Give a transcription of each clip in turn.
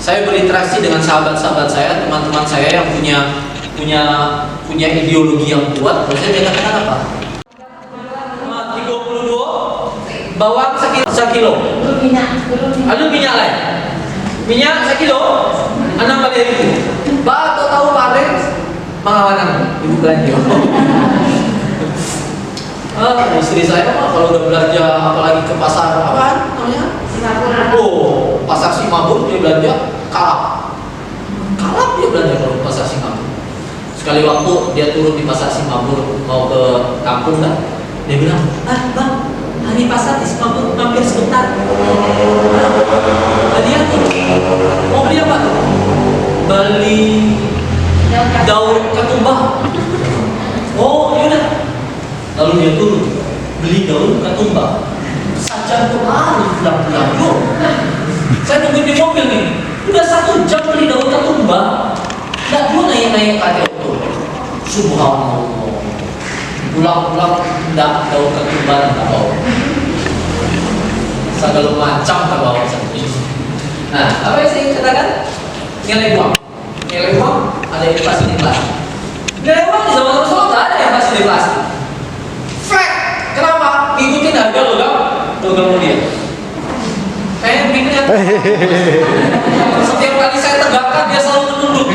Saya berinteraksi dengan sahabat-sahabat saya, teman-teman saya yang punya ideologi yang kuat. Saya katakan apa? 32 bawang sekilo. Lalu minyak lain. Minyak sekilo 6 kali ribu. Ba atau tahu pare mangawanan ibu belanja. Istri saya mah kalau udah belanja apalagi ke pasar apa namanya? Singapura. Oh, pasar Singapura dia belanja kalap dia belanja kalau pasar Singapura. Sekali waktu dia turun di pasar Singapura mau ke kampung kan, dia bilang, bang, hari pasar di Singapura mampir sebentar. Tadi ya mau beli apa tuh? Beli daun ketumbar. Oh yaudah. Lalu dia turun beli daun ketumbar. Saja tuh pulang-pulang yuk. Saya nunggu di mobil nih. Udah 1 jam beli daun ketumbar. Nggak dulu naik kaki auto. Subhanallah. Pulang-pulang nggak daun ketumbar nggak bawa. Segala macam tak bawa sendiri. Nah, apa yang saya ingin katakan? Nilai uang ada inflasi deflasi. Nilai uang di zaman Rasulullah nggak ada inflasi deflasi. Flat. Kenapa? Ikutin harga logam mulia. Kayak bikinnya setiap kali saya tegakkan dia selalu menunduk.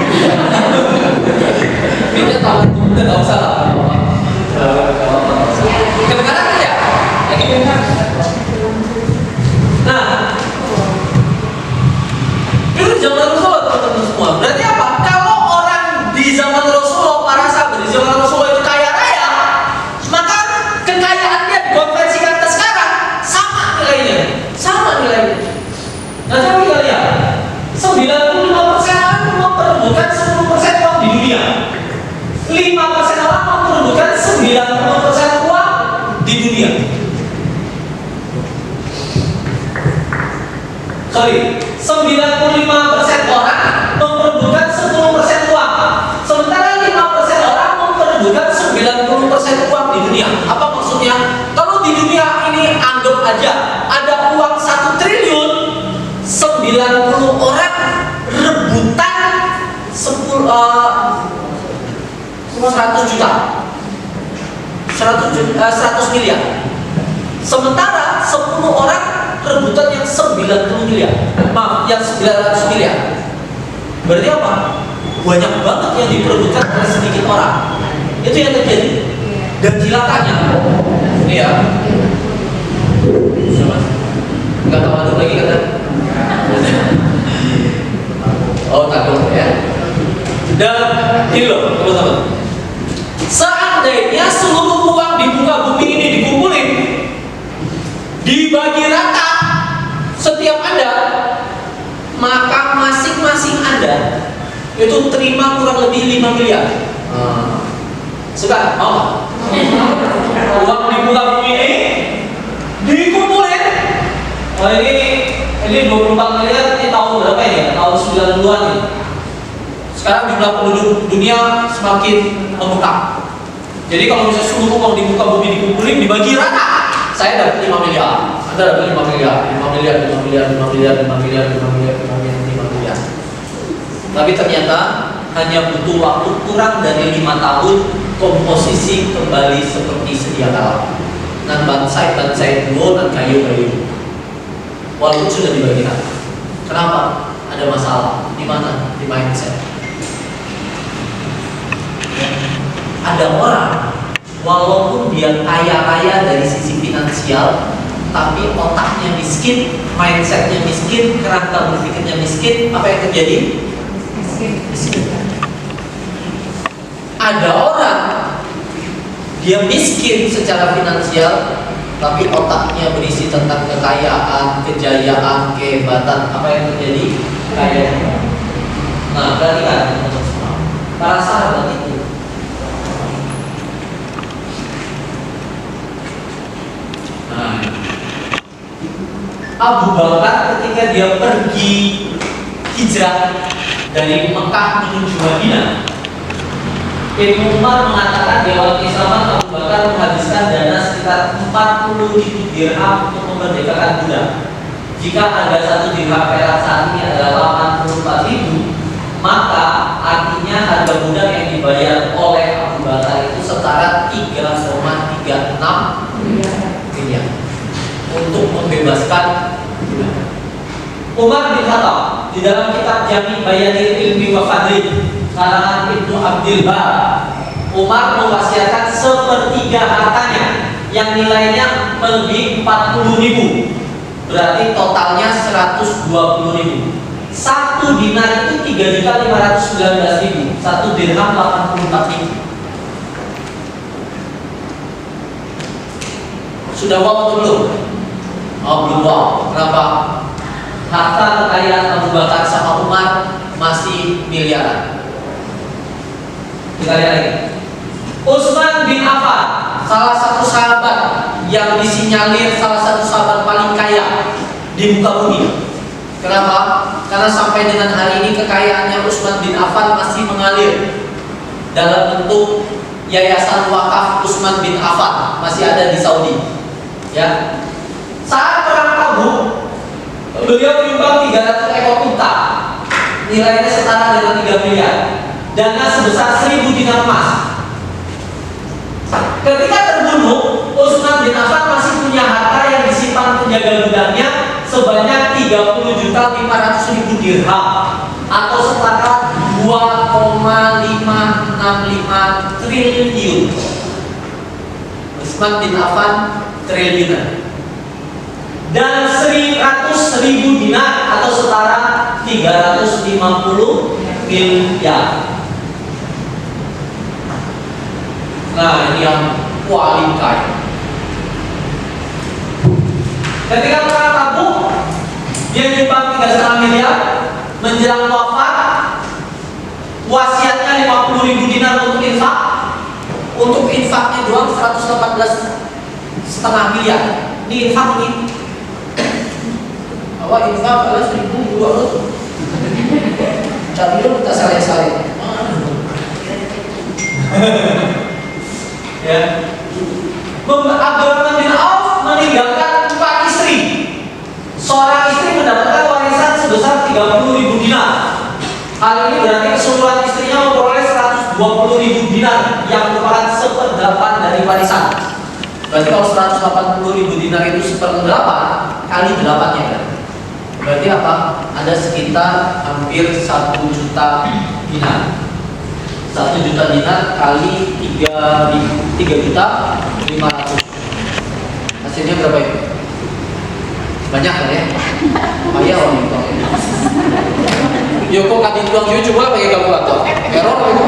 Dia tahu udah nggak usah lah. Kedengaran kan ya? Nah, itu zaman Rasulullah teman-teman semua. Berarti apa? Kalau orang di zaman Rasulullah, para sahabat di zaman Rasulullah itu kaya raya, maka kekayaan dia dikonversikan ke sekarang sama nilainya. Nah, coba kita lihat 95% orang memperebutkan 10% uang di dunia. 5% orang memperebutkan 90% uang di dunia. Sorry, 95% orang memperebutkan 10% uang. Sementara 5% orang memperebutkan 90% uang di dunia. Apa maksudnya? Kalau di dunia ini anggap aja ada uang 1 triliun, 90 orang rebutan 100 juta. 100 miliar. Sementara 10 orang rebutan yang 90 miliar. Maaf, yang 900 miliar. Berarti apa? Banyak banget yang diperebutkan oleh sedikit orang. Itu yang terjadi. Dan cilakanya, ini ya. Enggak tahu ada lagi kan? Oh, takut ya. Dan ini loh, teman-teman. Seandainya seluruh uang di muka bumi ini dikumpulin, dibagi rata setiap Anda, maka masing-masing Anda itu terima kurang lebih 5 miliar. Suka? Mau? Uang di muka bumi ini dikumpulin. Oh, ini 24 miliar, ini tahun berapa ya? Tahun 90-an nih. Sekarang jumlah penduduk dunia semakin membengkak. Jadi kalau misalnya seluruh uang di muka bumi dikumpulin dibagi rata, saya dapat 5 miliar. Anda dapat 5 miliar. Tapi ternyata hanya butuh waktu kurang dari 5 tahun komposisi kembali seperti sedia kala. Nan bansai dua dan kayu. Walaupun sudah dibagi rata. Kenapa? Ada masalah. Di mana? Di mindset. Ada orang walaupun dia kaya dari sisi finansial, tapi otaknya miskin, mindsetnya miskin, kerangka berpikirnya miskin, apa yang terjadi? Miskin. Ada orang dia miskin secara finansial, tapi otaknya berisi tentang kekayaan, kejayaan, kehebatan. Apa yang terjadi? Kaya. Nah, perhatikan teman-teman semua. Para sahabat itu Abu Bakar ketika dia pergi hijrah dari Mekah menuju Madinah, Ibnu Umar mengatakan di awal keislaman Abu Bakar menghabiskan dana sekitar 40.000 dirham untuk memerdekakan budak. Jika harga 1 dirham perak saat ini adalah bin Khattab di dalam kitab Jami' Bayanil Ilmi wa Fadli karangan Ibnu Abdil Bar, Umar mewasiatkan sepertiga hartanya yang nilainya melebihi 40.000, berarti totalnya 120.000. Satu dinar itu 3.519.000, satu dirham 84.000. Sudah wow atau belum? Oh belum wow. Kenapa? Harta kekayaan Abu Bakar sama Umar masih miliaran. Kita lihat lagi. Utsman bin Affan, salah satu sahabat yang disinyalir salah satu sahabat paling kaya di muka bumi. Kenapa? Karena sampai dengan hari ini kekayaannya Utsman bin Affan masih mengalir dalam bentuk yayasan wakaf Utsman bin Affan, masih ada di Saudi. Ya. Saat perang Tabuk, beliau menyumbang 300 ekor unta, nilainya setara dengan 3 miliar, dana sebesar 1.000 dinar emas. Ketika terbunuh, Utsman bin Affan masih punya harta yang disimpan penjaga gudangnya sebanyak 30.500.000 dirham atau setara 2,565 triliun. Utsman bin Affan triliunan. Dan 100.000 dinar atau setara 350 miliar. Nah, ini yang paling kaya. Ketika perang Tabuk, dia nyumbang 3,5 miliar. Menjelang wafat, wasiatnya 50.000 dinar untuk infak. Untuk infaknya doang 118,5 miliar. Ini infak ini. Awak infak adalah 1.200. Cari dulu kita saleh-saleh. Ya. Abdurrahman bin Auf meninggalkan 4 istri. Seorang istri mendapatkan warisan sebesar 30.000 dinar. Hal ini berarti keseluruhan istrinya memperoleh 120.000 dinar yang merupakan 1/8 dari warisan. Berarti kalau 180.000 dinar itu 1/8 kali 8-nya kan? Berarti apa? Ada sekitar hampir 1 juta dinar. 1 juta dinar kali 3.500.000. Hasilnya berapa itu? Banyak kan ya? Ayah orang itu. Yo kok kadang tuang yo coba pakai kalkulator. Error itu.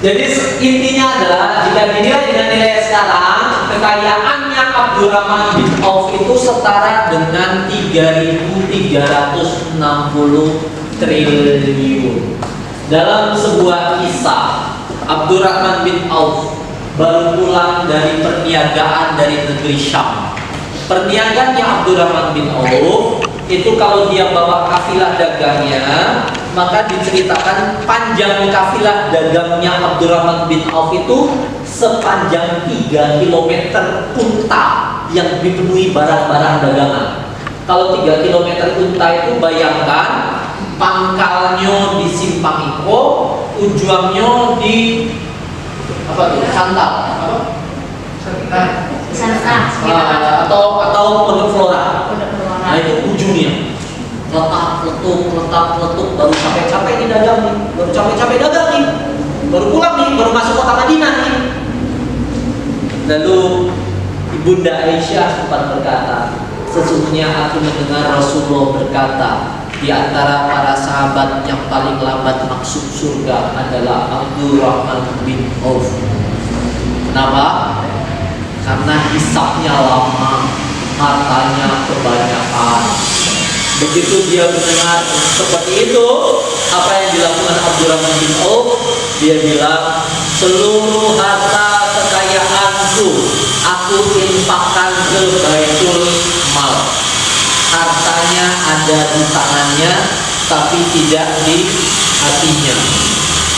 Jadi intinya adalah jika dinilai dengan nilai sekarang, kekayaannya Abdurrahman bin Auf itu setara dengan 3.360 triliun. Dalam sebuah kisah, Abdurrahman bin Auf baru pulang dari perniagaan dari negeri Syam. Perniagaannya Abdurrahman bin Auf itu kalau dia bawa kafilah dagangnya, maka diceritakan panjang kafilah dagangnya Abdurrahman bin Auf itu sepanjang 3 km unta yang dipenuhi barang-barang dagangan. Kalau 3 km unta itu bayangkan pangkalnya di Simpang Iko, ujungnya di apa tuh? Santal. Atau Pondok Flora. Nah itu ujungnya. Letak-letuk baru capek-capek nih dagang nih, baru capek-capek dagang nih, baru pulang nih, baru masuk kota Madinah nih. Lalu Ibunda Aisyah sempat berkata, sesungguhnya aku mendengar Rasulullah berkata, di antara para sahabat yang paling lambat masuk surga adalah Abdurrahman bin Auf. Kenapa? Karena hisabnya lama, hartanya kebanyakan. Begitu dia mendengar seperti itu, apa yang dilakukan Abdurrahman bin Auf? Dia bilang, seluruh harta kekayaanku aku infakkan ke Baitul Mal. Hartanya ada di tangannya, tapi tidak di hatinya.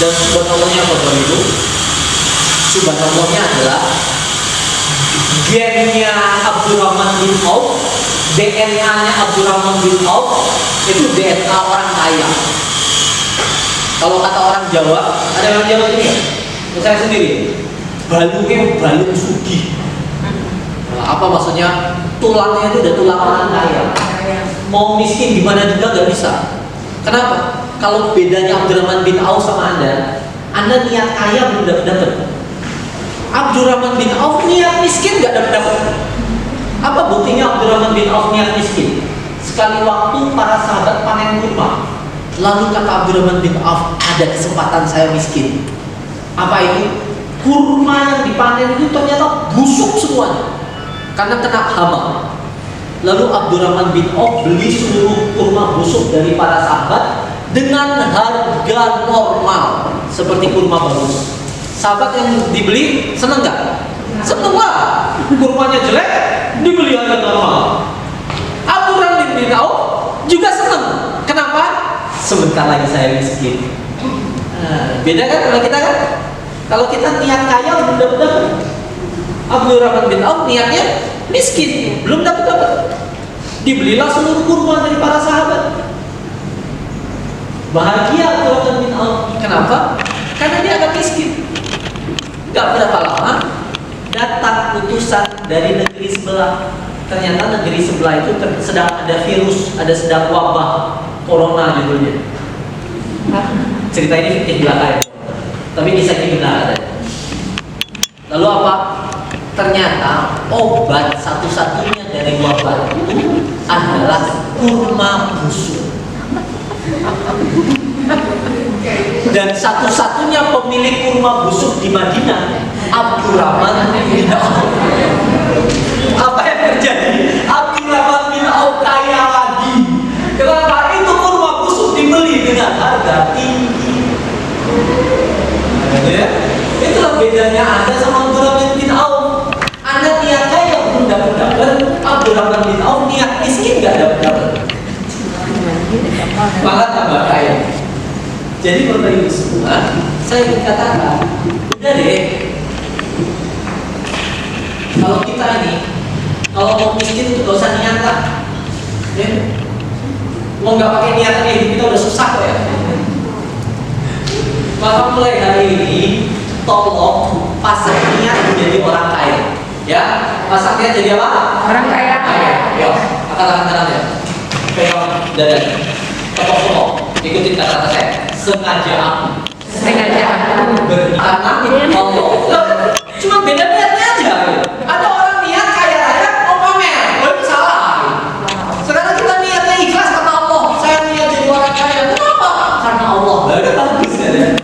Dan subhanallahnya apa itu? Subhanallahnya adalah gennya Abdurrahman bin Auf, DNA-nya Abdurrahman bin Auf itu DNA orang kaya. Kalau kata orang Jawa, ada orang Jawa ini ya? Saya sendiri, balungnya balung sugih. maksudnya? Tulangnya itu udah tulang orang kaya. Mau miskin gimana juga nggak bisa. Kenapa? Kalau bedanya Abdurrahman bin Auf sama Anda niat kaya belum dapat. Abdurrahman bin Auf niat miskin nggak dapat. Apa buktinya Abdurrahman bin Auf niat miskin? Sekali waktu para sahabat panen kurma, lalu kata Abdurrahman bin Auf, ada kesempatan saya miskin. Apa itu? Kurma yang dipanen itu ternyata busuk semuanya karena kena hama. Lalu Abdurrahman bin Auf beli seluruh kurma busuk dari para sahabat dengan harga normal seperti kurma bagus. Sahabat yang dibeli seneng nggak? Seneng lah. Kurmanya jelek dibeli harga normal. Abdurrahman bin Auf juga seneng. Kenapa? Sebentar lagi saya miskin. Beda kan kalau kita kan? Kalau kita niat kaya belum dapat. Abdurrahman bin Auf niatnya miskin, belum dapat. Dibelilah seluruh kurma dari para sahabat. Bahagia Abdurrahman bin Auf. Kenapa? Karena dia agak miskin. Gak berapa lama datang utusan dari negeri sebelah. Ternyata negeri sebelah itu sedang ada virus, sedang wabah corona judulnya. Cerita ini fiktif belaka ya, tapi kisah ini benar ada. Lalu apa? Ternyata obat satu-satunya dari wabah itu adalah kurma busuk. Dan satu-satunya pemilik kurma busuk di Madinah, Abdurrahman bin Auf. Apa yang terjadi? Abdurrahman bin Auf kaya lagi. Kenapa? Itu kurma busuk dibeli dengan harga tinggi. Ya? Itulah bedanya Anda sama Abdurrahman bin Auf. Anda niat kaya belum dapat. Abdurrahman bin Auf niat miskin nggak dapat. Malah tambah kaya. Jadi Bapak Ibu semua, saya ingin katakan, udah deh. Kalau kita ini, kalau mau miskin itu gak usah niat lah. Ya? Mau nggak pakai niat ini, kita udah susah kok ya. Maka mulai hari ini, tolong pasang niat menjadi orang kaya. Ya, pasang niat jadi apa? Orang kaya. Yuk, angkat tangan kanan ya. Pegang dada. Tepuk-tepuk. Ikutin kata-kata saya. Sengaja aku karena Allah. Cuma beda niatnya aja. Ada orang niat kaya raya mau pamer, itu salah. Sekarang kita niatnya ikhlas karena Allah. Saya niat jadi orang kaya. Kenapa? Karena Allah. Udah bagus ya.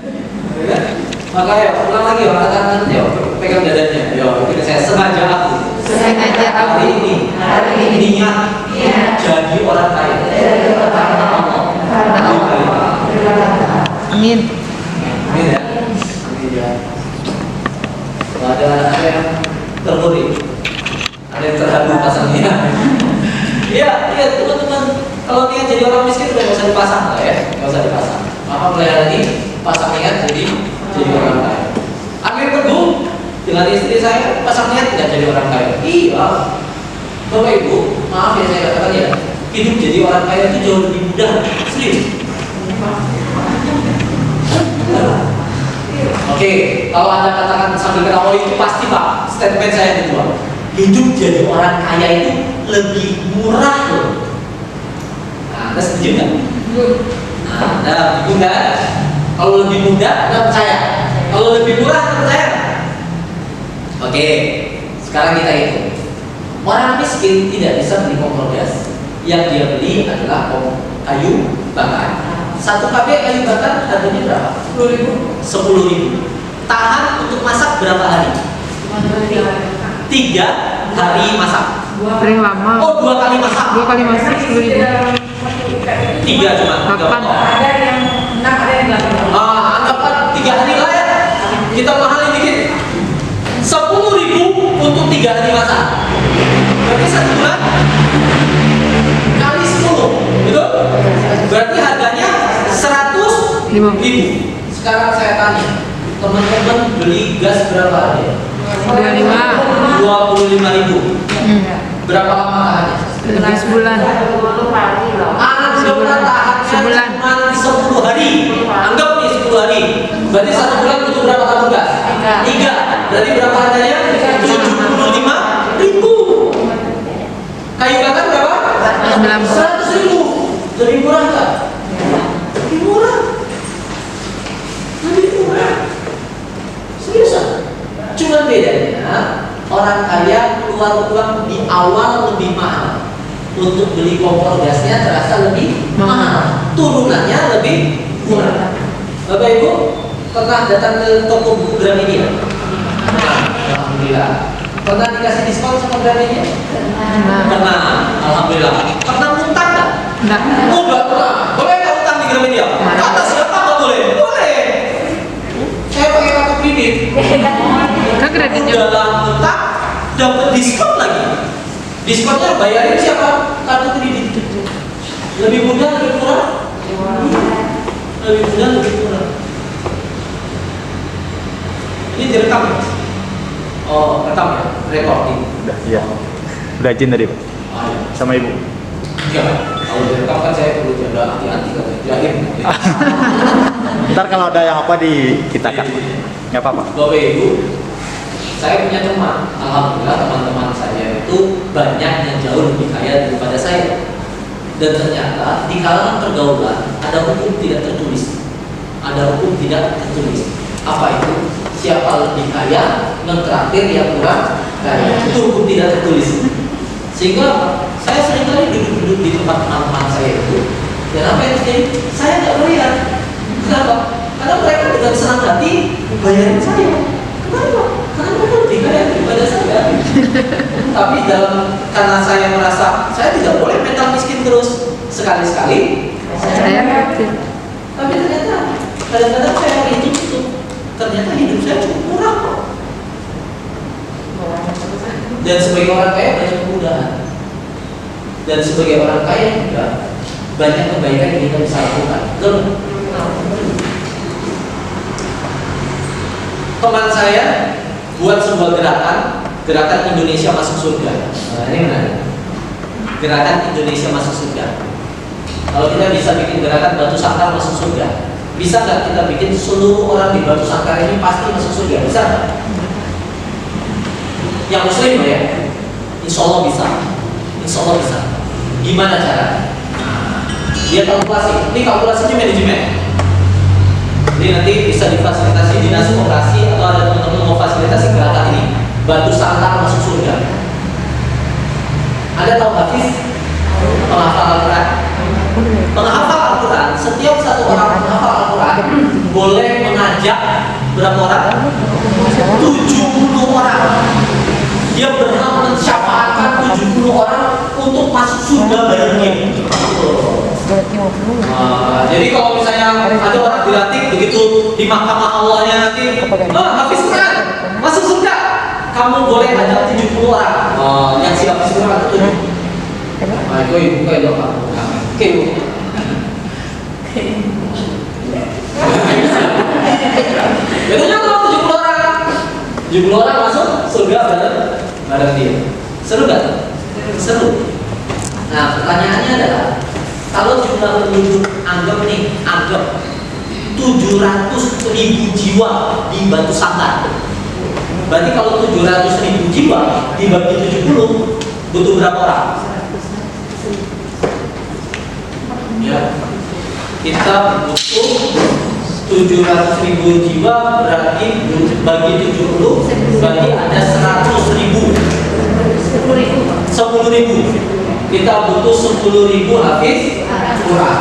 Maka ya ulang lagi orang tangan ya, pegang dadanya. Yo, kita saya sengaja aku. Hari ini niat jadi orang kaya. Karena Allah. Amin. Amin ya. Amin ya. Ada yang tergurih, ada yang terharu pasangnya. Iya teman-teman. Kalau niat jadi orang miskin udah nggak usah dipasang lah ya, nggak usah dipasang. Maka mulai hari ini pasang niat jadi orang kaya. Akhir teduh dengan istri saya pasang niat tidak jadi orang kaya. Iya. Bapak Ibu, maaf ya saya katakan ya, hidup jadi orang kaya itu jauh lebih mudah. Serius. Oke, kalau Anda katakan sambil ketawa itu pasti Pak, statement saya kedua. Hidup jadi orang kaya itu lebih murah loh. Nah, Anda setuju nggak? Nah, Anda setuju nggak? Kalau lebih mudah, Anda percaya. Kalau lebih murah, Anda percaya. Oke, sekarang kita hitung. Orang miskin tidak bisa beli kompor gas. Yang dia beli adalah kayu bakar. 1 KB kayu bakar harganya berapa? 10.000. Tahan untuk masak berapa hari? 3 hari masak. Paling lama. Oh, 2 kali masak. 2 kali masak 10.000. 3 cuma. 8. Ada yang 6, ada yang 8. Anggaplah 3 hari lah ya. Kita mahalin dikit. 10.000 untuk 3 hari masak. Berarti 1 bulan kali 10, betul? Berarti harganya 100.000. Sekarang saya tanya, teman-teman beli gas berapa hari? 25.000. Berapa lama tahannya? Lebih sebulan. Anggaplah tahannya Sebulan. cuma 10 hari. Anggap nih 10 hari. Berarti 1 bulan butuh berapa tabung gas? 3. Berarti berapa harganya? 75.000. 100.000. Lebih murah nggak? Lebih murah. Lebih murah. Seriusan. Cuma bedanya orang kaya keluar uang di awal lebih mahal. Untuk beli kompor gasnya terasa lebih mahal. Turunannya lebih murah. Bapak Ibu pernah datang ke toko buku Gramedia? Alhamdulillah. Pernah dikasih diskon sama Gramedia? Pernah. Alhamdulillah. Pernah utang nggak? Enggak. Oh, nggak pernah. Boleh nggak utang di Gramedia? Kata siapa nggak boleh? Boleh. Saya pakai kartu kredit. Kan kreditnya. Dalam utang dapat diskon lagi. Diskonnya bayarin siapa? Kartu kredit. Lebih mudah, lebih murah. Lebih mudah, lebih murah. Ini direkam ya? Oh, rekam ya? Recording. Udah, iya. Udah izin tadi, Pak. Ah, ya. Sama Ibu. Iya, kalau direkam kan saya perlu jaga hati-hati katanya. Jahit. Ntar kalau ada yang apa di kita kan. Nggak apa-apa. Bapak Ibu, saya punya teman. Alhamdulillah teman-teman saya itu banyak yang jauh lebih kaya daripada saya. Dan ternyata di kalangan pergaulan ada hukum tidak tertulis. Ada hukum tidak tertulis. Apa itu? Siapa lebih kaya mentraktir yang kurang kaya. Itu hukum tidak tertulis. Sehingga saya seringkali duduk-duduk di tempat teman-teman saya itu. Dan apa yang terjadi? Saya nggak melihat. Kenapa? Karena mereka dengan senang hati bayarin saya. Kenapa? Karena mereka lebih kaya daripada saya. Tapi karena saya merasa saya tidak boleh mental miskin terus. Sekali-sekali Saya kredit. tapi ternyata kadang-kadang saya hidup itu ternyata hidup saya cukup murah kok. Dan sebagai orang kaya banyak kemudahan. Dan sebagai orang kaya juga banyak kebaikan yang kita bisa lakukan. Betul? Teman saya buat sebuah gerakan Indonesia masuk surga. Nah, ini menarik. Gerakan Indonesia masuk surga. Kalau kita bisa bikin gerakan Batu Sangkar masuk surga, bisa nggak kita bikin seluruh orang di Batu Sangkar ini pasti masuk surga? Bisa nggak? Yang Muslim ya? Insya Allah bisa. Insya Allah bisa. Gimana caranya? Dia kalkulasi. Ini kalkulasinya manajemen. Jadi nanti bisa difasilitasi dinas koperasi atau ada teman-teman mau fasilitasi gerakan ini. Batu Sangkar masuk surga. Ada tahu Hafiz? Penghafal Al-Quran? Penghafal Al-Quran, setiap satu orang penghafal Al-Quran boleh mengajak berapa orang? 70 orang. Dia berhak mensyafaatkan 70 orang untuk masuk surga bareng dia. Jadi kalau misalnya ada orang dilantik begitu di mahkamah Allahnya nanti, Hafiz Quran masuk surga, kamu boleh ajak 70 orang. Yang siap Hafiz Quran itu. Itu ibu kayak doa. Oke bu. Betulnya kalau 70 orang 70 orang masuk surga bareng dia. Seru gak? Seru. Nah pertanyaannya adalah, kalau jumlah penduduk anggap 700.000 jiwa di Batu Sangkar, berarti kalau 700.000 jiwa dibagi 70 butuh berapa orang? Ya, kita butuh 700.000 jiwa, berarti bagi 70 berarti ada 100.000. 10.000. Kita butuh 10.000 hafiz Quran.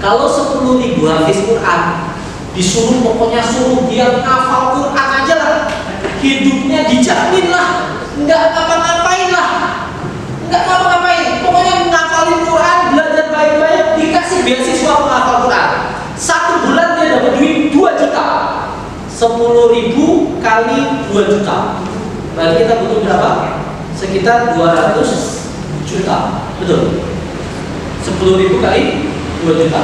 Kalau 10.000 hafiz Quran disuruh, pokoknya suruh dia ngafal Quran aja lah, hidupnya dijamin lah, nggak ngapa-ngapain lah, nggak ngapa-ngapain, pokoknya ngafalin Quran, belajar baik-baik, dikasih beasiswa menghafal Quran. 1 bulan dia dapat duit 2 juta. 10.000 kali 2 juta. Berarti kita butuh berapa? Sekitar 200 juta. Betul? 10.000 kali 2 juta.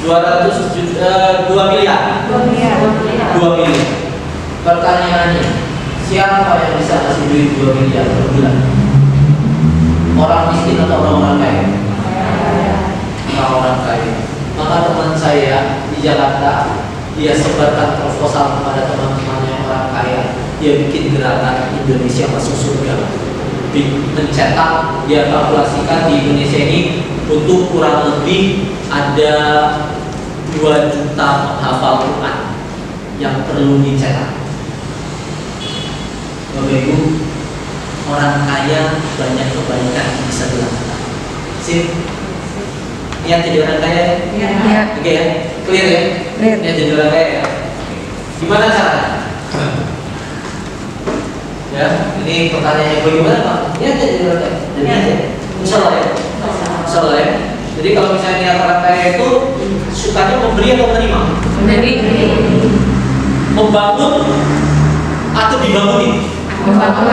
200 juta, 2 miliar. 2 miliar. Pertanyaannya, siapa yang bisa kasih duit 2 miliar per bulan? Orang miskin atau orang-orang kaya? Orang-orang kaya. Maka teman saya di Jakarta, dia sebarkan proposal kepada teman-temannya orang kaya. Dia bikin gerakan Indonesia masuk surga. mencetak, dia kalkulasikan di Indonesia ini butuh kurang lebih ada 2 juta penghafal Quran yang perlu dicetak. Bapak Ibu, orang kaya banyak kebaikan yang bisa dilakukan. Sip. Niat jadi orang kaya? Iya. Oke ya? Clear ya? Clear. Niat jadi orang kaya ya? Gimana caranya? Ya, ini pertanyaannya bagaimana Pak? Niat jadi orang kaya? Jadi aja. Insya Allah ya? Insya Allah ya? Jadi kalau misalnya niat orang kaya itu sukanya memberi atau menerima? Jadi Membangun atau dibangunin? membangun,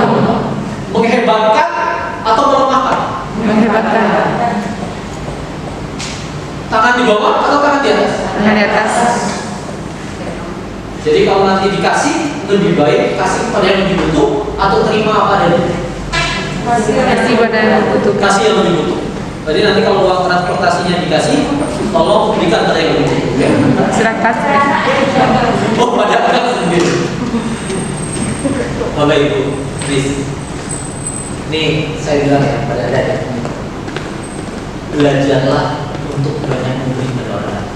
Menghebatkan atau melemahkan? menghebatkan, Tangan di bawah atau tangan di atas? tangan di atas, Jadi kalau nanti dikasih, lebih baik kasih kepada yang lebih butuh atau terima apa adanya? kasih pada yang membutuhkan. Kasih yang lebih butuh. Jadi nanti kalau uang transportasinya dikasih, tolong berikan pada yang lebih butuh. Ya. Serahkan. Oh, pada anak sendiri. Bapak Ibu, please. Nih, saya bilang ya pada Anda ya. Belajarlah untuk banyak memberi pada orang lain.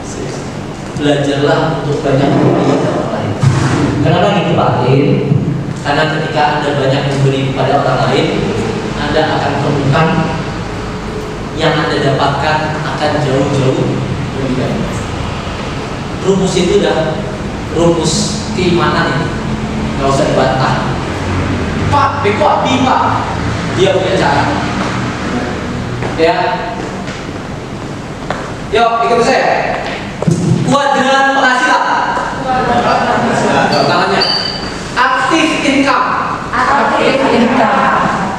Serius. Belajarlah untuk banyak memberi pada orang lain. Kenapa gitu Pak? Karena ketika Anda banyak memberi kepada orang lain, Anda akan temukan yang Anda dapatkan akan jauh-jauh lebih baik. Rumus itu dah rumus keimanan ini, nggak usah dibantah. Pak, beko abi Pak, dia punya cara. Ya, yuk ikut saya. Kuadran penghasilan. Tangannya. Aktif income. Aktif income.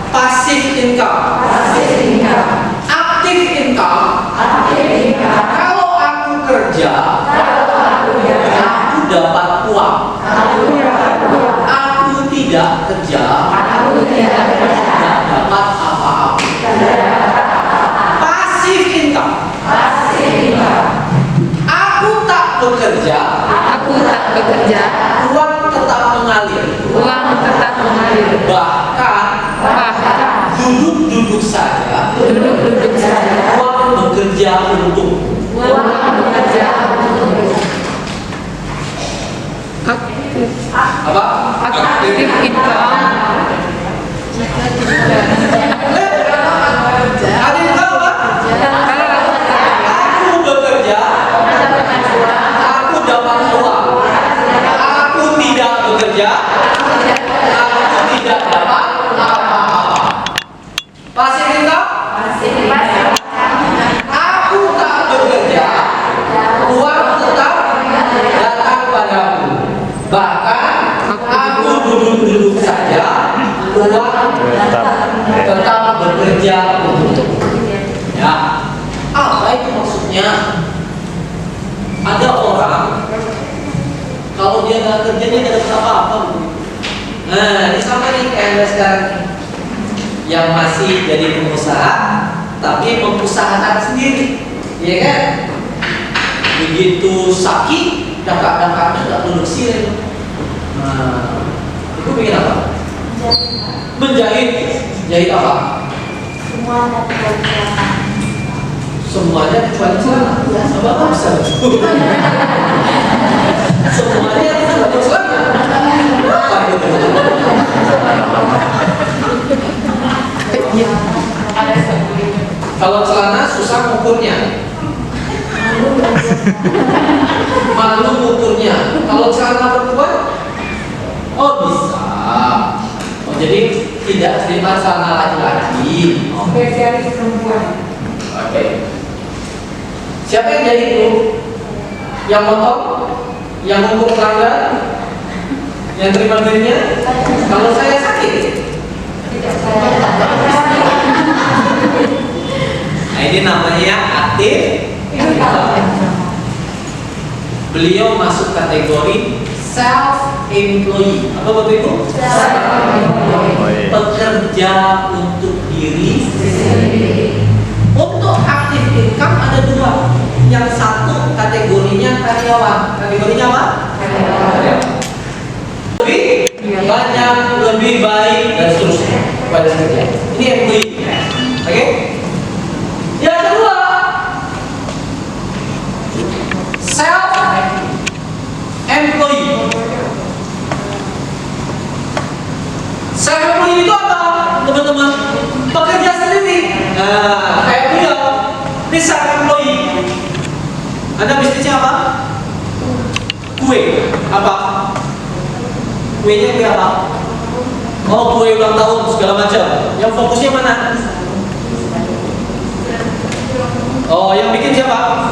Pasif income. Pasif income. Aktif income. Aktif income. Kalau aku kerja, Kalau aku kerja, aku dapat uang. aku dapat uang. Aku tidak kerja, Aku tidak kerja, tidak dapat apa-apa. Pasif income. pasif income. Aku tak bekerja, Aku tak bekerja, uang tetap mengalir. uang tetap mengalir. Bahkan Bahkan duduk-duduk saja, duduk-duduk saja, uang bekerja untuk. uang bekerja untuk aktif, Apa? aktif income. Ada yang tahu apa? Aku bekerja, aku dapat uang. Aku tidak bekerja, aku tidak dapat apa-apa. Pasif income? Aku tak bekerja, uang tetap datang padaku. Bahkan aku duduk-duduk saja, uang tetap bekerja untuk. Ya, apa itu maksudnya? Ada orang kalau dia nggak kerja dia nggak dapat apa-apa. Nah, ini sama nih kayak Anda sekarang nih, yang masih jadi pengusaha tapi mengusahakan sendiri, ya kan? Begitu sakit, dakak-dakaknya nggak produksi. Nah, itu bikin apa? Menjahit. Jahit apa? Semuanya kecuali celana. Sama apa bisa? Semuanya kecuali celana. Apa itu? Kalau celana susah ngukurnya. Malu ngukurnya. Kalau celana perempuan, oh bisa. Oh jadi tidak terima celana laki-laki. Spesialis perempuan. Oke. Siapa yang jadi itu? Yang motong? Yang ngukur pelanggan? Yang terima duitnya? Kalau saya sakit. Nah ini namanya aktif. Beliau masuk kategori self-employed. Apa Bapak Ibu? Pekerja untuk diri sendiri. Untuk aktif income ada dua. Yang satu kategorinya karyawan. Kategorinya apa? Karyawan. Lebih banyak, lebih baik dari seterusnya kepada si kerja. Ini employee. Oke? Yang kedua, self employee. Self employee itu apa, teman-teman? Pekerja sendiri. Nah, kayak beliau. Ini self employee. Anda bisnisnya apa? Kue. Apa? Kuenya kue apa? Oh, kue ulang tahun segala macam. Yang fokusnya mana? Oh, yang bikin siapa?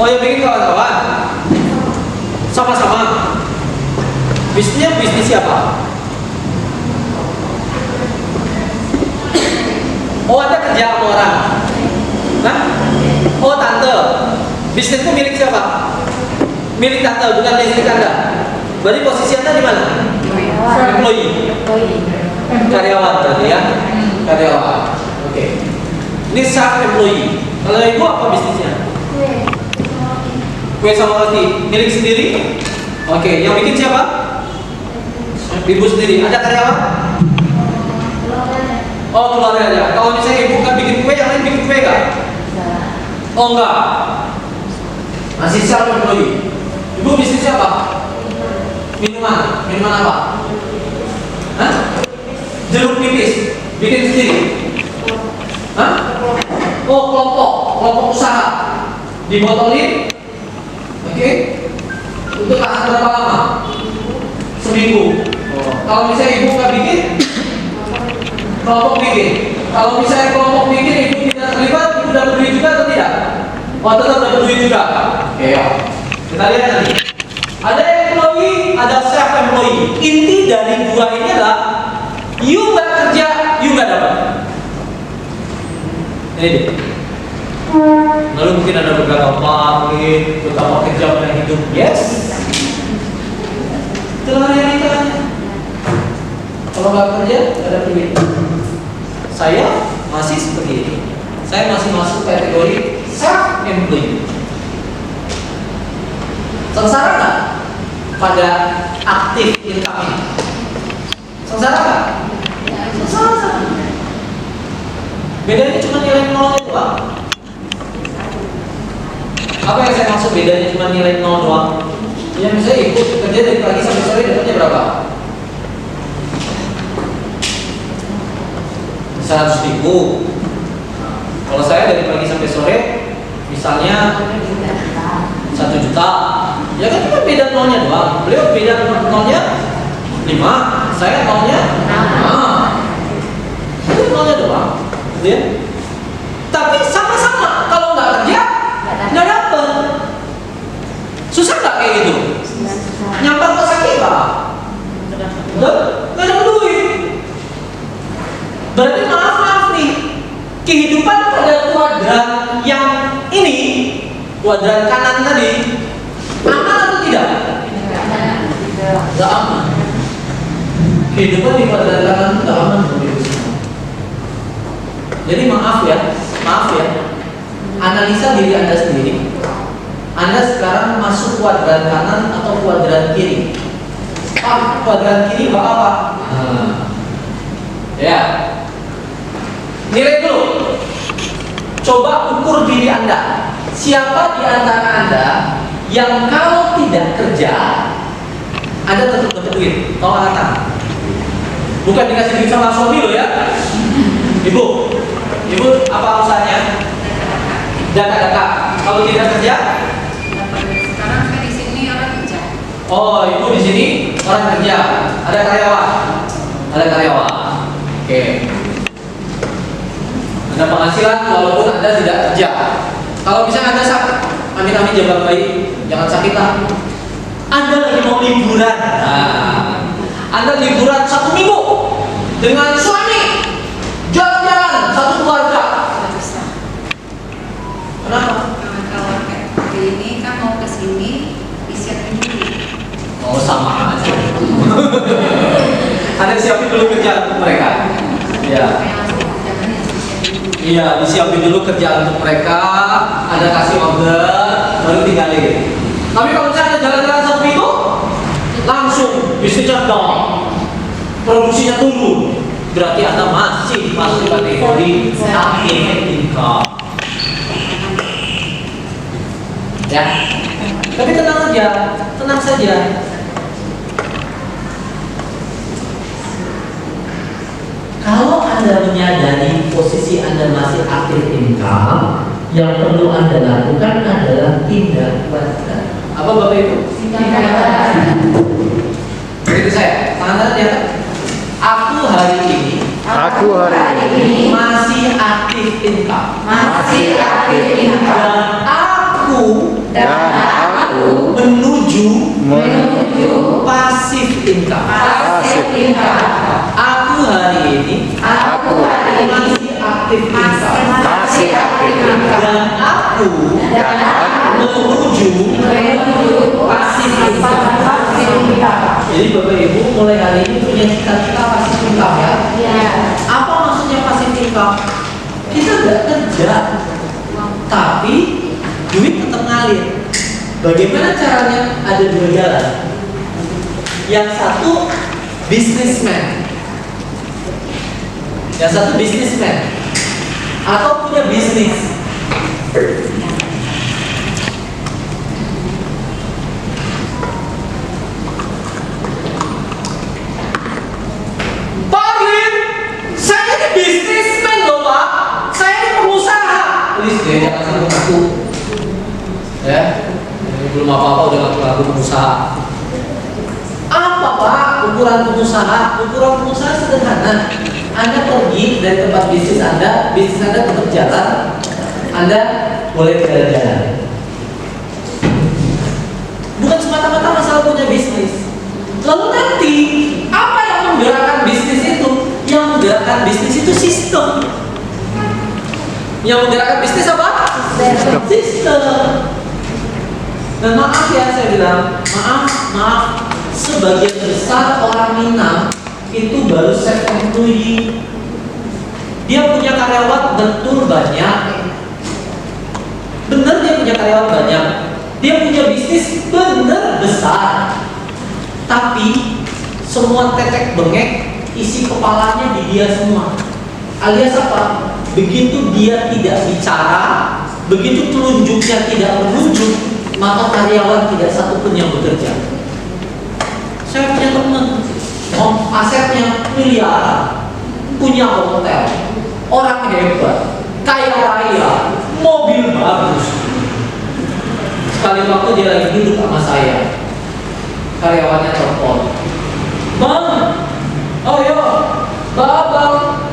Oh, yang bikin kawan-kawan. Sama-sama. Bisnisnya bisnis siapa? Oh, Anda kerja sama orang. Nah? Oh, tante. Bisnismu milik siapa? Milik tante, bukan milik Anda. Berarti posisi Anda di mana? Employee. Karyawan tadi ya. Karyawan. Oke. Ini self employee. Kalau ibu apa bisnisnya? Kue sama roti. Milik sendiri? Oke. Yang bikin siapa? Ibu sendiri. Ada karyawan? Oh, keluarga aja. Kalau misalnya ibu kan bikin kue, yang lain bikin kue nggak? Oh, enggak. Masih self employee. Ibu bisnisnya apa? Minuman. Minuman apa? Hah? Jeruk nipis. Bikin sendiri. Hah? Oh, kelompok usaha. Dibotolin. Oke. Untuk tahan berapa lama? Seminggu. Oh. Kalau misalnya ibu nggak bikin, kelompok bikin. Kalau misalnya kelompok bikin, ibu tidak terlibat, ibu dapat duit juga atau tidak? Oh, tetap dapat duit juga. Oke, ya. Kita lihat nanti. Ada employee, ada self employee. Inti dari dua ini adalah you nggak kerja, you nggak dapat. Ini dia. Lalu mungkin ada beberapa pahit, betapa kejamnya hidup. Yes. Itulah realitanya. Kalau nggak kerja, nggak ada duit. Saya masih seperti ini. Saya masih masuk kategori self employee. Sengsara nggak pada aktif income? Sengsara nggak? Sengsara. Bedanya cuma nilai nolnya doang. Apa yang saya maksud bedanya cuma nilai nol doang? Ya misalnya ibu kerja dari pagi sampai sore dapatnya berapa? 100.000. Kalau saya dari pagi sampai sore, misalnya 1 juta. Ya kan cuma beda nolnya doang. Beliau beda nolnya 5, saya nolnya 5. Itu nolnya doang. Ya. Tapi sama-sama kalau nggak kerja nggak dapet. Susah nggak kayak gitu? Nyamper ke sakit lah. Nggak ada duit. Berarti maaf nih, kehidupan pada kuadran yang ini, kuadran kanan tadi, aman atau tidak? Nggak aman. Kehidupan di kuadran kanan nggak aman. Jadi maaf ya, analisa diri Anda sendiri. Anda sekarang masuk kuadran kanan atau kuadran kiri? Kuadran kiri apa? Ya, nilai dulu. Coba ukur diri Anda. Siapa di antara Anda yang kalau tidak kerja, Anda tetap dapat duit? Tahu angkat? Bukan dikasih duit sama suami lo ya. Ibu apa usahanya? Data. Kalau tidak kerja? Sekarang saya di sini orang kerja. Oh, ibu di sini orang kerja. Ada karyawan. Oke. Ada penghasilan walaupun Anda tidak kerja. Kalau misalnya Anda sakit, amin jaga baik, jangan sakit lah. Anda lagi mau liburan. Anda liburan 1 minggu dengan suami, jalan-jalan 1 keluarga. Kenapa? Kalau kayak hari ini kan mau ke sini disiapin dulu. Oh, sama aja. Anda siapin dulu kerjaan untuk mereka. Ya. Iya, disiapin dulu kerjaan untuk mereka. Anda kasih order, baru tinggalin. Tapi kalau misalnya Anda jalan-jalan 1 minggu, langsung bisnisnya down. produksinya turun, berarti Anda masih masuk kategori active income. Ya, tapi tenang aja, tenang saja. Kalau Anda menyadari posisi Anda masih aktif income, yang perlu Anda lakukan adalah tindak lanjut. Apa Bapak Ibu? Berikut saya, tangan di atas. Aku hari ini masih aktif income. Dan aku menuju pasif income. Aku hari ini masih aktif income. Dan aku menuju pasif income. Jadi Bapak Ibu mulai hari ini punya cita-cita pasif income ya. Apa maksudnya pasif income? Kita nggak kerja, tapi duit tetap ngalir. Bagaimana caranya? Ada dua jalan. Yang satu businessman, atau punya bisnis. Pak Agrin, saya ini bisnismen loh Pak. Saya ini pengusaha. Please deh, jangan sampai aku. Ya, ini belum apa-apa udah ngaku-ngaku pengusaha. Apa Pak ukuran pengusaha? Ukuran pengusaha sederhana. Anda pergi dari tempat bisnis Anda tetap jalan, Anda boleh jalan-jalan. Bukan semata-mata masalah punya bisnis. Lalu nanti apa yang menggerakkan bisnis itu? Yang menggerakkan bisnis itu sistem. Yang menggerakkan bisnis apa? Sistem. Dan maaf ya saya bilang, maaf. Sebagian besar orang Minang itu baru self-employed. Dia punya karyawan betul banyak. Bener dia punya karyawan banyak. Dia punya bisnis bener besar. Tapi semua tetek bengek isi kepalanya di dia semua. Alias apa? Begitu dia tidak bicara, begitu telunjuknya tidak menunjuk, maka karyawan tidak satu pun yang bekerja. Saya punya teman, asetnya miliaran, punya hotel, orang hebat, kaya raya, mobil bagus. Sekali waktu dia lagi duduk sama saya, karyawannya telepon, Bang, oh yo, Bang,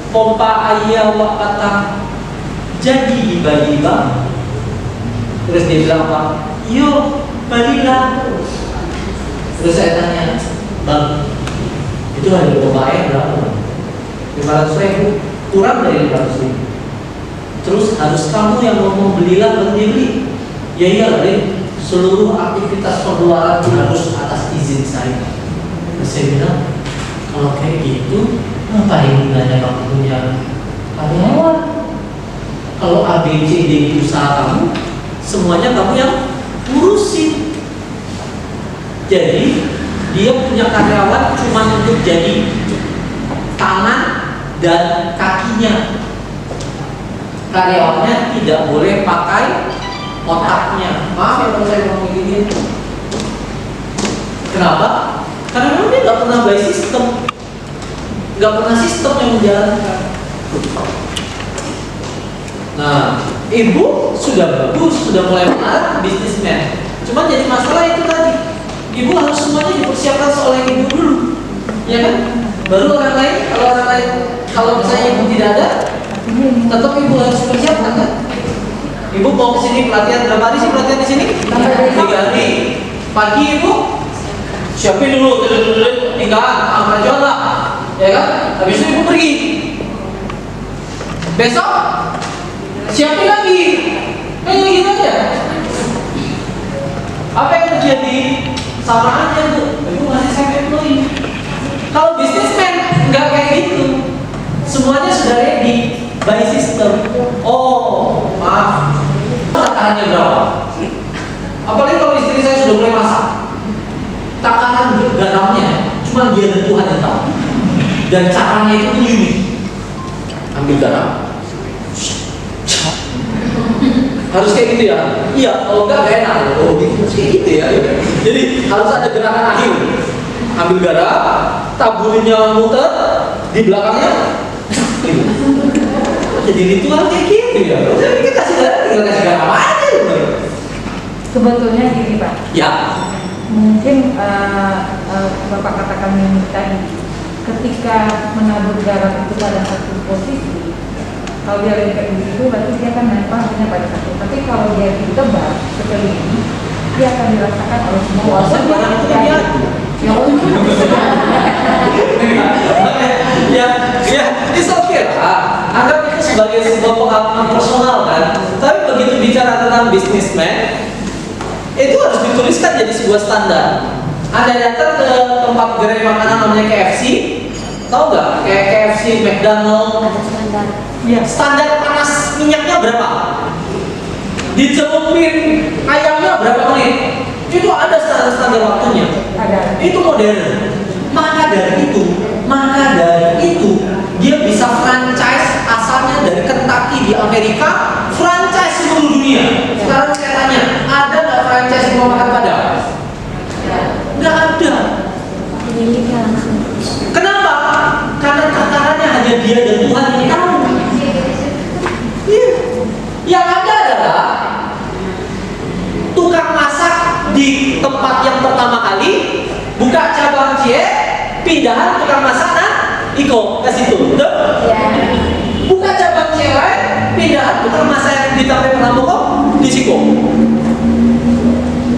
pompa air wak patah jadi dibagi Bang. Terus dia bilang apa? Yo, balilah. Terus saya tanya, Bang, itu harga pompa air berapa? 500.000, kurang dari 500.000. Terus harus kamu yang mau belilah baru dia beli. Ya iyalah deh, seluruh aktivitas pengeluaran harus atas izin saya. Terus saya bilang, kalau kayak gitu, ngapain gunanya kamu punya karyawan? Kalau A, B, C, D itu usaha kamu, semuanya kamu yang urusin. Jadi dia punya karyawan cuma untuk jadi tangan dan kakinya. Karyawannya tidak boleh pakai otaknya. Maaf ya kalau saya ngomong gini. Kenapa? Karena memang dia nggak pernah by sistem, nggak pernah sistem yang menjalankan. Nah, ibu sudah bagus, sudah mulai menarik bisnismen. Cuma jadi masalah itu tadi, ibu harus semuanya dipersiapkan oleh ibu dulu, ya kan? Baru orang lain, kalau misalnya ibu tidak ada, tetap ibu harus persiapkan kan? Ibu mau ke sini pelatihan berapa hari sih pelatihan di sini? 3 hari. Pagi ibu siapin dulu, tinggal jual lah, ya kan? Habis itu ibu pergi. Besok siapin lagi, kayak gitu aja. Apa yang terjadi? Sama aja tuh, ibu masih self-employed. Kalau bisnismen nggak kayak gitu, semuanya sudah ready by system. Oh, maaf, takarannya berapa? Apalagi kalau istri saya sudah mulai masak, takaran garam cuma dia dan Tuhan yang tahu. Dan caranya itu tuh unik. Ambil garam. Harus kayak gitu ya? Iya, kalau enggak gak enak. Oh, harus kayak gitu ya. Jadi harus ada gerakan akhir. Ambil garam, taburinnya muter, di belakangnya gitu. Jadi ritual kayak gitu ya. Jadi kita kasih garam, tinggal kasih garam aja. Sebetulnya gini Pak, Ya, mungkin Bapak katakan ini tadi, ketika menabur garam itu pada satu posisi, kalau dia lagi kayak begitu, berarti dia akan nempelnya pada satu. Tapi kalau dia ditebak sekeliling, dia akan dirasakan oleh semua. Walaupun barang itu kan dia. Ya, it's okay lah. Anggap itu sebagai sebuah pengalaman personal kan. Tapi begitu bicara tentang bisnismen, itu harus dituliskan jadi sebuah standar. Anda datang ke tempat gerai makanan namanya KFC, tahu nggak? Kayak KFC, McDonald, ya, standar panas minyaknya berapa? Dicelupin ayamnya berapa menit? Itu ada standar waktunya. Ada. Itu modern. Maka dari itu dia bisa franchise asalnya dari Kentucky di Amerika, franchise seluruh dunia. Sekarang saya tanya, ada nggak franchise rumah makan Padang? Nggak ada. Kenapa? Karena tatarannya hanya dia dan Tuhan yang tahu. Iya. Yang ada adalah tukang masak di tempat yang pertama kali buka cabang C, pindahan tukang masak Iko ke situ, betul? Buka cabang C lain, pindahan tukang masak yang di Tape Pernambuko di Siko.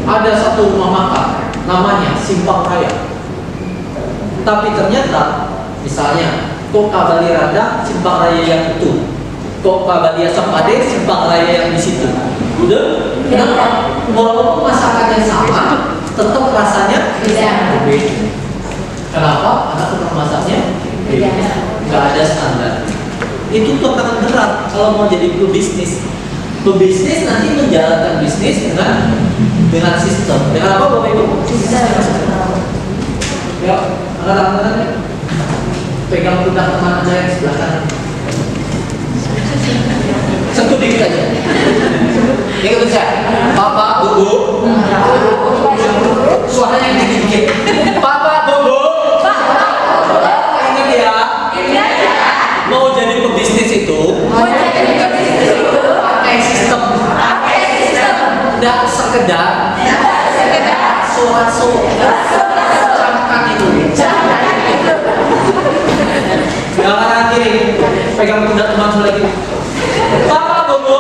Ada satu rumah makan namanya Simpang Raya. Tapi ternyata misalnya Kok Bali Radang Simpang Raya yang itu, Kok Bali Sempade Simpang Raya yang di situ. Udah? Kenapa? Walaupun masakannya sama, tetap rasanya Beda. berbeda. Kenapa? Karena tukang masaknya beda. Nggak ada standar. Itu tantangan berat kalau mau jadi pebisnis. Pebisnis nanti menjalankan bisnis dengan sistem. Dengan apa Bapak Ibu? Ya, angkat tangan. Pegang pundak teman Anda yang sebelah kanan. Sentuh dikit aja. Yang kedua, Bapak, Bu. Suaranya yang dikit-dikit. Bapak, Bu. Ingat ya. Mau jadi pebisnis itu pakai sistem. Tidak sekedar surat-surat camkan itu. Yang kanan kiri, pegang pundak teman sebelah kiri. Bapak, Bu.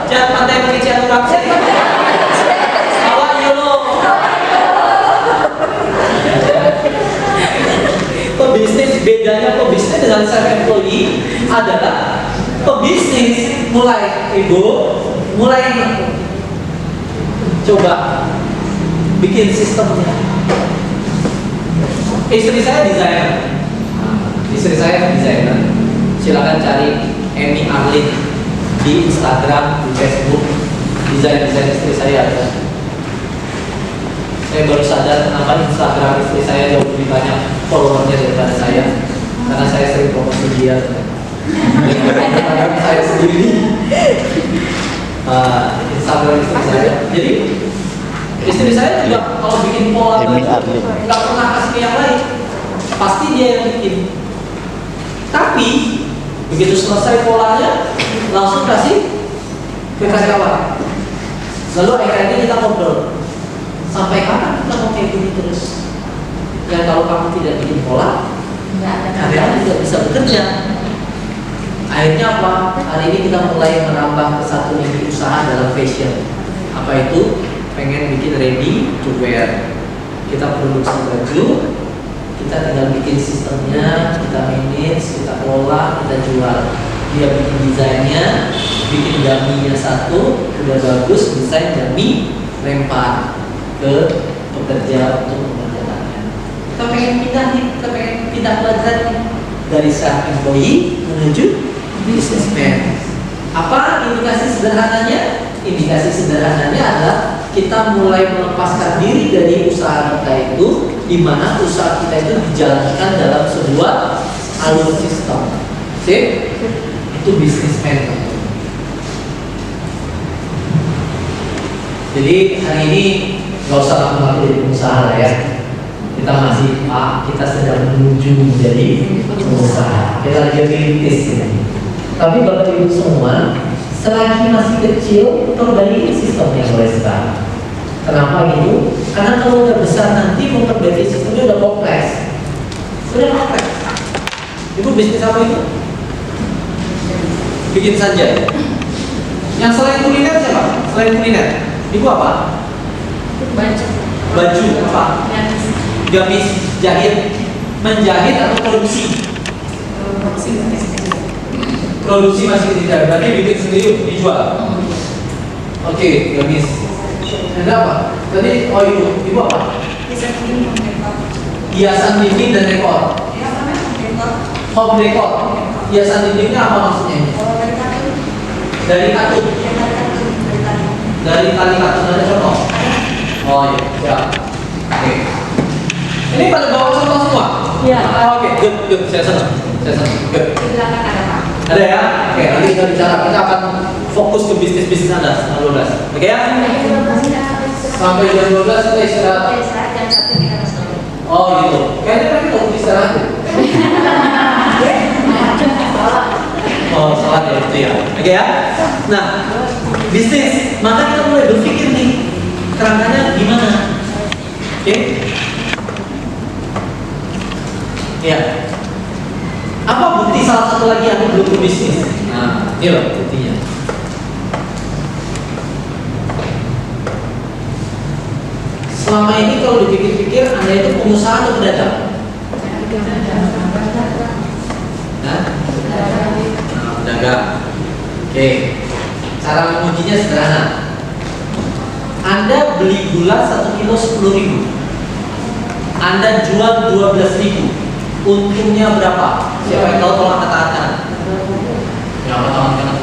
Jangan pandai mengejar orang sini. Bawa yolo. Pebisnis, bedanya pebisnis dengan self employee adalah pebisnis mulai coba bikin sistemnya. Istri saya desainer. Silakan cari Amy Arlin di Instagram, di Facebook. Desain istri saya ada. Saya baru sadar kenapa Instagram istri saya jauh lebih banyak followernya daripada saya, karena saya sering promosi dia. Instagram saya sendiri, Instagram istri saya. Jadi istri saya juga kalau bikin pola Amy Arlin. nggak pernah kasih ke yang lain, pasti dia yang bikin. Tapi begitu selesai polanya, langsung kasih ke karyawan. Lalu akhirnya kita ngobrol, sampai kapan kita mau kayak gini terus? Dan kalau kamu tidak bikin pola, karyawan tidak bisa bekerja. Akhirnya apa? Hari ini kita mulai menambah ke satu lini usaha dalam fashion. Apa itu? Pengen bikin ready to wear. Kita produksi baju, kita tinggal bikin sistemnya, kita manage, kita kelola, kita jual. Dia bikin desainnya, bikin daminya satu, udah bagus, desain dami, lempar ke pekerja untuk mengerjakannya. Kita pengen pindah pelajaran dari self employee menuju businessman. Apa indikasi sederhananya? Indikasi sederhananya adalah kita mulai melepaskan diri dari usaha kita itu di mana usaha kita itu dijalankan dalam sebuah alur sistem. Sip? Itu bisnismen. Jadi hari ini nggak usah ngaku-ngaku jadi pengusaha lah ya. Kita masih kita sedang menuju menjadi pengusaha. Kita lagi merintis ini. Tapi Bapak Ibu semua, selagi masih kecil, perbaiki sistemnya mulai sekarang. Kenapa gitu? Karena kalau udah besar nanti memperbaiki sistemnya udah kompleks. Sudah kompleks. Ibu bisnis apa itu? Bikin saja. Yang selain kuliner siapa? Selain kuliner, ibu apa? Baju apa? Gamis, jahit, menjahit atau produksi? Produksi masih tidak, berarti bikin sendiri dijual. Oke, gamis. Ada apa? Tadi ibu apa? Hiasan dinding dan dekor. Home decor. Hiasan dindingnya apa maksudnya? Dari katun. Dari tali katun ada contoh. Oh iya, siap. Oke. Ini pada bawa contoh semua? Iya. Oke, good. Saya senang. Good. Ada ya? Oke, nanti kita bicara. Kita akan fokus ke bisnis Anda sampai 12. Oke ya? Sampai jam 12 kita istirahat. Oh gitu. Kayaknya mereka mau istirahat. Oh salah ya itu ya. Oke ya? Nah, bisnis. Maka kita mulai berpikir nih, kerangkanya gimana? Oke? Ya. Apa bukti salah satu lagi yang belum berbisnis? Nah, ini loh buktinya. Selama ini kalau dipikir-pikir, Anda itu pengusaha atau pedagang? Nah, pedagang. Oke. Cara mengujinya sederhana. Anda beli gula 1 kilo 10.000. Anda jual 12.000. Untungnya berapa? Siapa yang tahu tolong katakan. Ya, tolong katakan.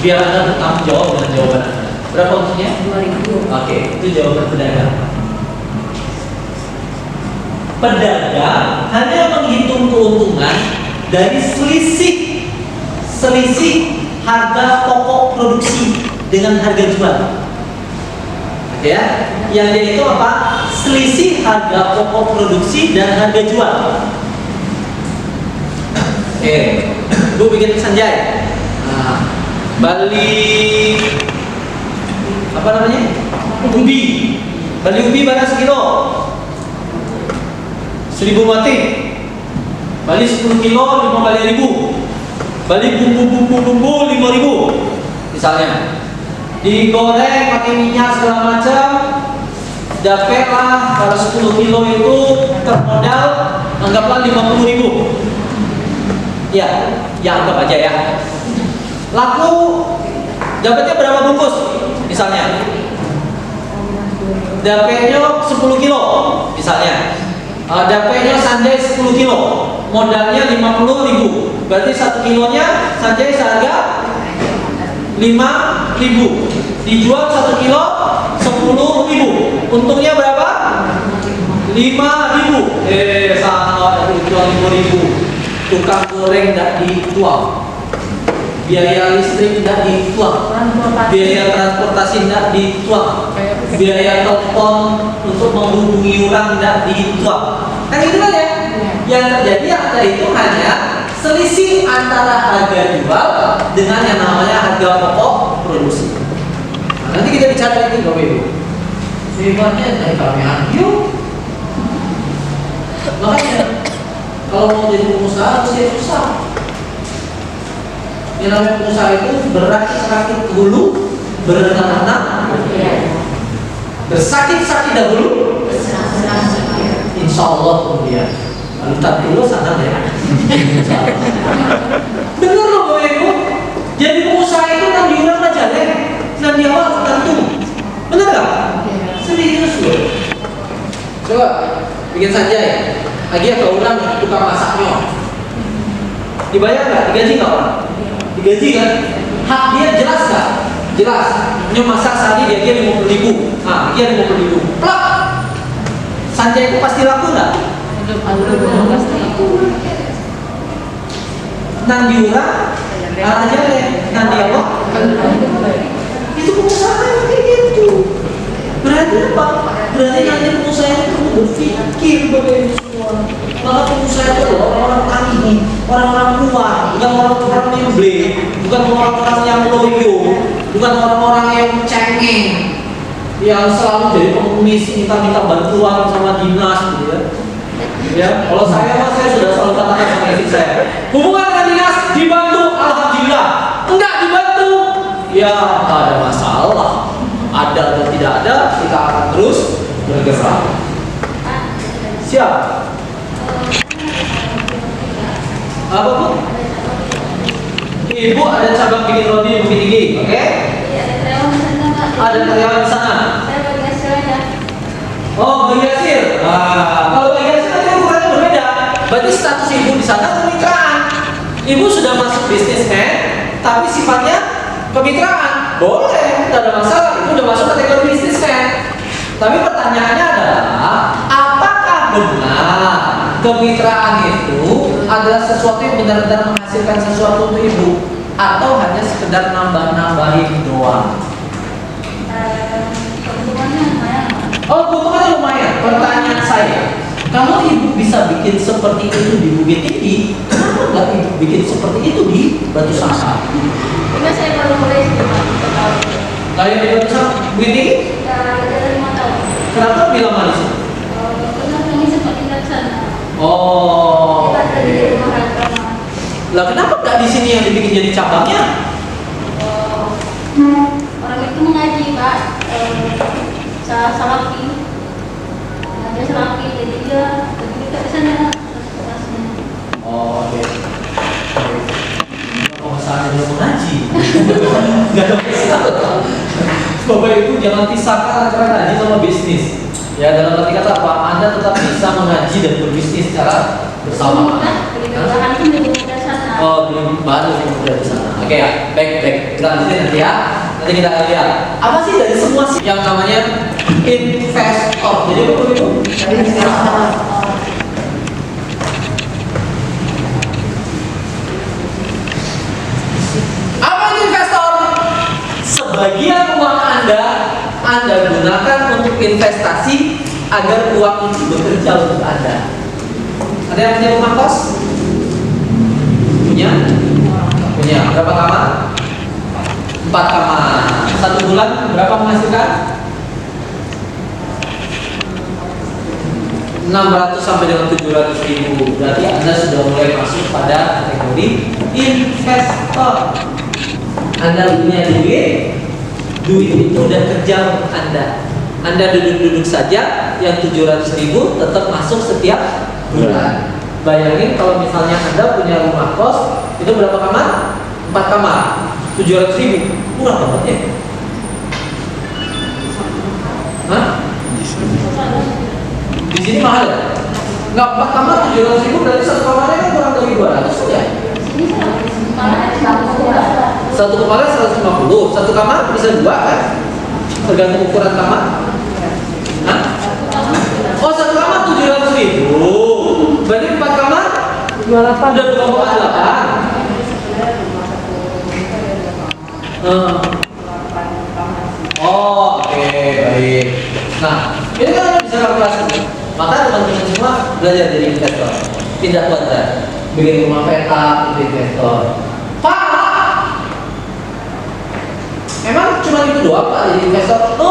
Biar Anda bertanggung jawab dengan jawaban Anda. Berapa untungnya? 2.000. Oke, itu jawaban pedagang. Pedagang hanya menghitung keuntungan dari selisih harga pokok produksi dengan harga jual. Oke ya? Yang dia itu apa? Selisih harga pokok produksi dan harga jual. Oke, gue bikin sanjay. Nah, Bali apa namanya? Ubi. Bali ubi berapa sekilo? 1.000 mati. Bali 10 kilo 5 kali 1.000. Bali bumbu 5.000. Misalnya, digoreng pakai minyak segala macam. Dapet lah kalau 10 kilo itu termodal anggaplah 50.000. Ya, anggap aja ya. Laku dapatnya berapa bungkus? Misalnya dapetnya 10 kilo misalnya, dapetnya sanjay 10 kilo, modalnya 50.000, berarti 1 kilonya sanjay seharga 5.000, dijual 1 kilo 10.000, untungnya berapa? 5.000. Sama dijual 5.000, tukang goreng tidak dituang, biaya listrik tidak dituang, biaya transportasi tidak dituang, biaya telepon untuk menghubungi orang tidak dituang. Kan itu kan ya? Yang terjadi ada itu hanya selisih antara harga jual dengan yang namanya harga pokok produksi. Nah, nanti kita bicara itu Bapak Ibu. Hebatnya dari kami yuk. Makanya kalau mau jadi pengusaha harus siap susah. Yang namanya pengusaha itu berakit-rakit dulu, berenang-renang, bersakit-sakit dahulu, insya Allah kemudian. Lalu tak dulu sana ya. Bener loh Bapak Ibu. Jadi pengusaha itu kan diulang aja deh. Dan di awal tentu. Bener gak? Serius loh. Coba bikin saja ya. Lagi ya kalau orang tukang masaknya, dibayar nggak? Digaji nggak orang? Digaji kan? Hak dia jelas nggak? Jelas. Nyo masak sehari dia 50.000. Nah, dia 50.000. Plak. Sanjay itu pasti laku nggak? Belum pasti. Nang diurang, aja deh. Nang dialog, itu pengusaha yang kayak gitu. Berarti apa? Berarti nanti pengusaha itu berpikir bagaimana semua. Maka pengusaha itu adalah orang-orang tani, orang-orang tua, bukan orang-orang yang blame, bukan orang-orang yang loyo, bukan orang-orang yang cengeng, yang selalu jadi pengemis, minta bantuan sama dinas gitu ya. Ya, kalau saya sudah selalu katakan sama istri saya, hubungan dengan dinas dibantu, alhamdulillah. Enggak dibantu, ya tak ada masalah. Ada atau tidak ada, kita akan terus bergerak. Siap? Apa Bu? Ibu ada cabang bikin roti di Bukit Tinggi, oke? Ada karyawan di sana. Oh, bagi hasil. Kalau bagi hasil nanti ukurannya berbeda. Berarti status ibu di sana kemitraan. Ibu sudah masuk bisnismen, tapi sifatnya kemitraan. Boleh, tidak ada masalah. Ibu sudah masuk kategori bisnismen. Tapi pertanyaannya adalah, apakah benar kemitraan itu adalah sesuatu yang benar-benar menghasilkan sesuatu untuk ibu, atau hanya sekedar nambah-nambahin doang? Oh, keuntungannya lumayan. Pertanyaan saya, kalau ibu bisa bikin seperti itu di Bukit Tinggi, kenapa nggak ibu bikin seperti itu di Batu Sangkar? Ini saya baru mulai sekitar 3 tahun. Kayak di Batu Sangkar, Bukit Tinggi? Ya, dari 5 tahun. Kenapa lebih lama di sini? Karena kami sempat tinggal di sana. Oh, Kita ada di rumah Rama. lah kenapa nggak di sini yang dibikin jadi cabangnya? Orang itu mengaji Pak, salafi. Dia salafi, jadi dia kita ke sana. Oh, oke. Kalau misalnya dia mengaji, nggak ada masalah. Bapak Ibu jangan pisahkan antara ngaji sama bisnis. Ya, dalam arti kata apa? Anda tetap bisa mengaji dan berbisnis secara bersama. Beli bahan pun lebih mudah sana. Oh, belum baru lebih mudah di sana. Oke ya, baik. Kita lanjutin nanti ya. Nanti kita akan lihat apa sih dari semua sih yang namanya investor. Jadi Bapak Ibu, apa itu investor? Sebagian uang Anda gunakan untuk investasi agar uang itu bekerja untuk Anda. Ada yang punya rumah kos? Punya? Punya. Berapa kamar? 4 kamar. 1 bulan berapa menghasilkan? 600 sampai dengan 700 ribu. Berarti Anda sudah mulai masuk pada kategori investor. Anda punya duit itu udah kerja untuk Anda. Anda duduk-duduk saja, yang 700 ribu tetap masuk setiap bulan. Bayangin kalau misalnya Anda punya rumah kos, itu berapa kamar? 4 kamar, 700 ribu, murah banget ya? Hah? Di sini mahal ya? Nggak, 4 kamar 700 ribu, berarti 1 kamarnya kan kurang dari 200 ya? Satu kamar 150, 1 kamar bisa 2 kan? Tergantung ukuran kamar. Hah? Oh, 1 kamar 700 ribu. Berarti 4 kamar 28. udah 2,8. Oh, oke, baik. Nah, ini kan Anda bisa kalkulasi. Maka teman-teman semua belajar jadi investor. Tidak wajar bikin rumah petak itu investor. Pak, emang cuma itu doang Pak jadi investor? No,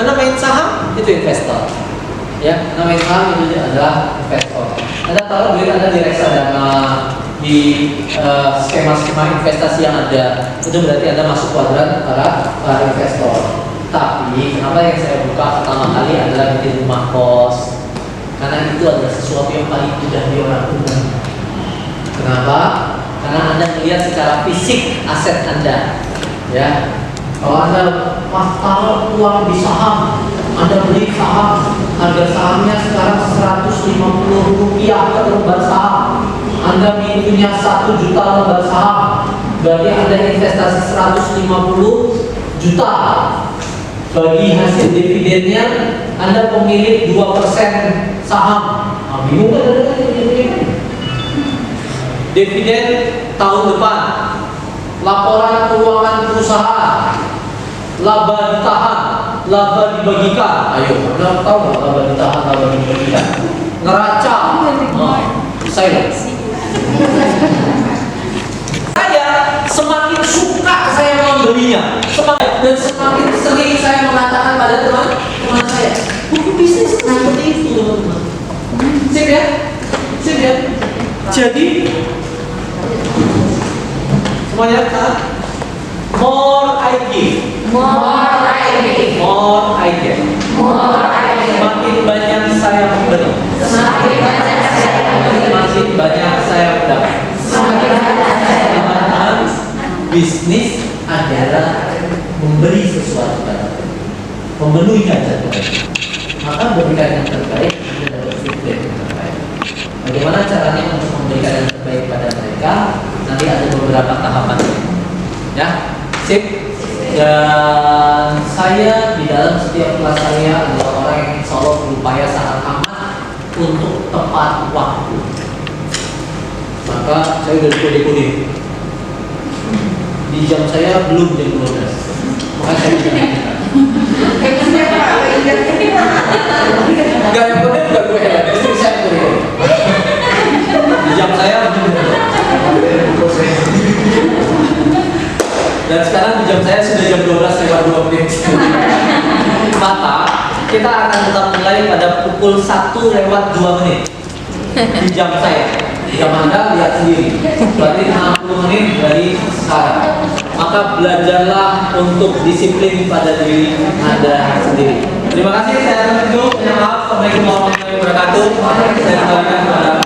Anda main saham itu investor. Ya, Anda main saham itu adalah investor. Anda taruh duit Anda di reksadana, di skema-skema investasi yang ada, itu berarti Anda masuk kuadran para investor. Tapi kenapa yang saya buka pertama kali adalah bikin rumah kos? Karena itu adalah sesuatu yang paling mudah di orang umum. Kenapa? Karena Anda melihat secara fisik aset Anda. Ya, kalau Anda taruh uang di saham, Anda beli saham, harga sahamnya sekarang 150 rupiah per lembar saham. Anda punya 1 juta lembar saham, berarti Anda investasi 150 juta. Bagi hasil dividennya, Anda pemilik 2% saham. Nah, bingung kan ada dividen tahun depan, laporan keuangan perusahaan, laba ditahan, laba dibagikan. Ayo, Anda tahu nggak laba ditahan, laba dibagikan? Neraca, saya semakin suka saya membelinya, dan semakin sering saya mengatakan pada teman-teman saya, buku bisnis itu seperti itu, teman-teman. Sip ya? Sip ya? Jadi semuanya kan? More I give, semakin banyak saya memberi, semakin banyak saya mendapat. Teman-teman, bisnis adalah memberi sesuatu pada mereka, memenuhi hajat mereka. Maka berikan yang terbaik, Anda dapat feedback yang terbaik. Bagaimana caranya untuk memberikan yang terbaik pada mereka? Nanti ada beberapa tahapan, ya, sip. Dan saya di dalam setiap kelas saya adalah orang yang insya Allah berupaya sangat amat untuk tepat waktu. Maka saya udah kode-kode di jam saya belum jam 12. Maka saya bilang gak yang kode juga gue hebat, istri saya kode. Di jam saya belum. Dan sekarang di jam saya sudah jam 12 lewat 2 menit. Maka kita akan tetap mulai pada pukul 1 lewat 2 menit di jam saya. Jam Anda lihat sendiri, berarti 60 menit dari sekarang. Maka belajarlah untuk disiplin pada diri Anda sendiri. Terima kasih, saya tutup. Maaf, Assalamualaikum warahmatullahi wabarakatuh. Saya kembalikan kepada